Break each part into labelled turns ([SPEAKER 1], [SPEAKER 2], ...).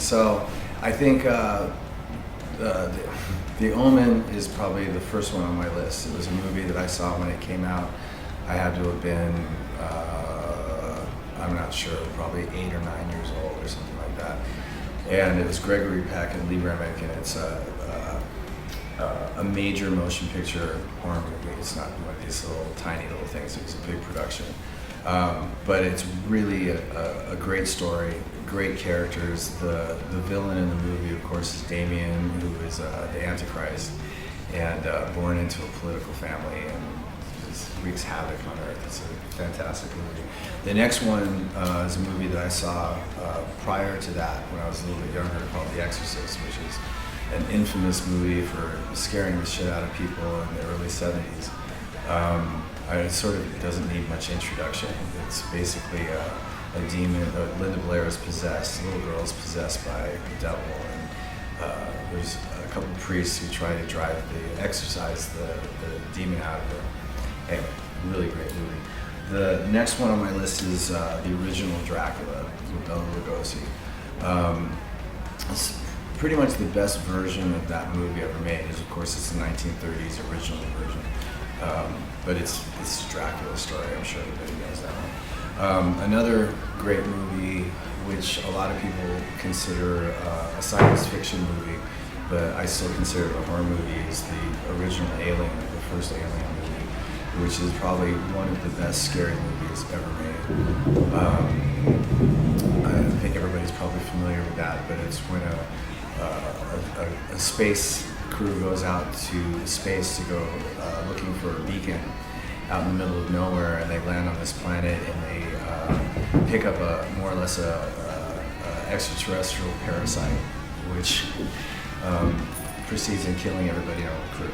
[SPEAKER 1] So I think the Omen is probably the first one on my list. It was a movie that I saw when it came out. I had to have been, I'm not sure, probably 8 or 9 years old or something like that. And it was Gregory Peck and Lee Remick, and it's a major motion picture horror movie. It's not one of these tiny little things. It was a big production. But it's really a great story, great characters. The villain in the movie, of course, is Damien, who is the Antichrist, and born into a political family and just wreaks havoc on Earth. It's a fantastic movie. The next one is a movie that I saw prior to that when I was a little bit younger, called The Exorcist, which is an infamous movie for scaring the shit out of people in the early 70s. It sort of doesn't need much introduction. It's basically a demon. Linda Blair is possessed. The little girl is possessed by the devil, and there's a couple of priests who try to exorcise the demon out of her. Anyway, really great movie. The next one on my list is the original Dracula with Bela Lugosi. It's pretty much the best version of that movie ever made. Of course, it's the 1930s original version. But it's Dracula's story. I'm sure everybody knows that one. Another great movie, which a lot of people consider a science fiction movie, but I still consider it a horror movie, is the original Alien, the first Alien movie, which is probably one of the best scary movies ever made. I think everybody's probably familiar with that, but it's when a space crew goes out to space to go looking for a beacon out in the middle of nowhere, and they land on this planet, and they pick up more or less a extraterrestrial parasite, which proceeds in killing everybody on the crew.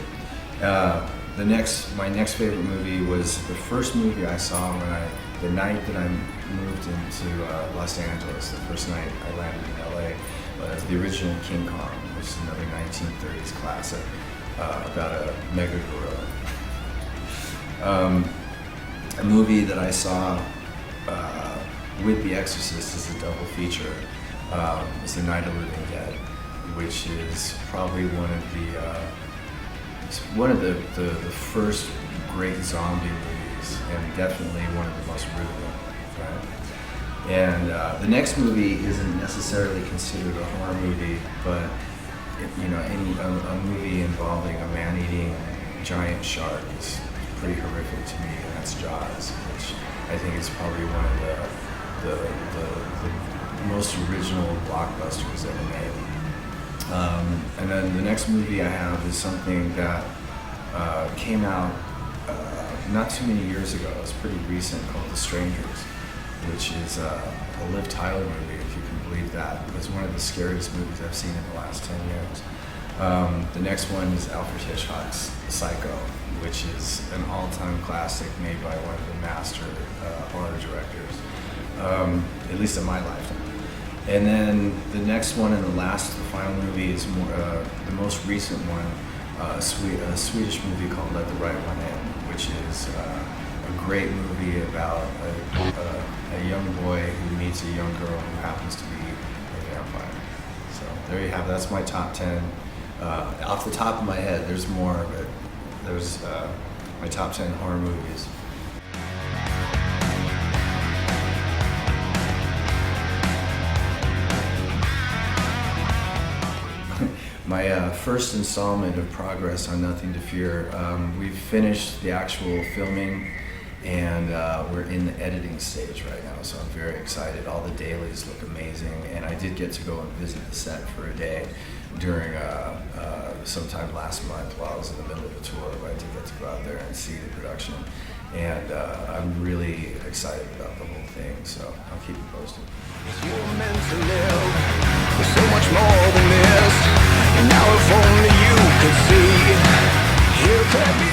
[SPEAKER 1] My next favorite movie was the first movie I saw the night that I moved into Los Angeles. The first night I landed in LA was the original King Kong, which is another 1930s classic about a mega gorilla. A movie that I saw with The Exorcist as a double feature is The Night of the Living Dead, which is probably one of the first great zombie movies, and definitely one of the most brutal. Right? And the next movie isn't necessarily considered a horror movie, but a movie involving a man-eating giant shark is pretty horrific to me, and that's Jaws, which I think is probably one of the most original blockbusters ever made. And then the next movie I have is something that came out not too many years ago. It's pretty recent, called The Strangers, which is a Liv Tyler movie, if you can believe that. It's one of the scariest movies I've seen in the last 10 years. The next one is Alfred Hitchcock's Psycho, which is an all-time classic made by one of the master horror directors, at least in my lifetime. And then the next one and the final movie is the most recent one, a Swedish movie called Let the Right One In, which is a great movie about a young boy who meets a young girl who happens to be a vampire. So there you have it. That's my top 10. Off the top of my head, there's more, but there's my top 10 horror movies. My first installment of Progress on Nothing to Fear, we've finished the actual filming, and we're in the editing stage right now, so I'm very excited. All the dailies look amazing, and I did get to go and visit the set for a day during sometime last month while I was in the middle of a tour, but I did get to go out there and see the production, and I'm really excited about the whole thing, so I'll keep you posted.
[SPEAKER 2] You were meant to live with so much more than this, and now if only you could see, you could be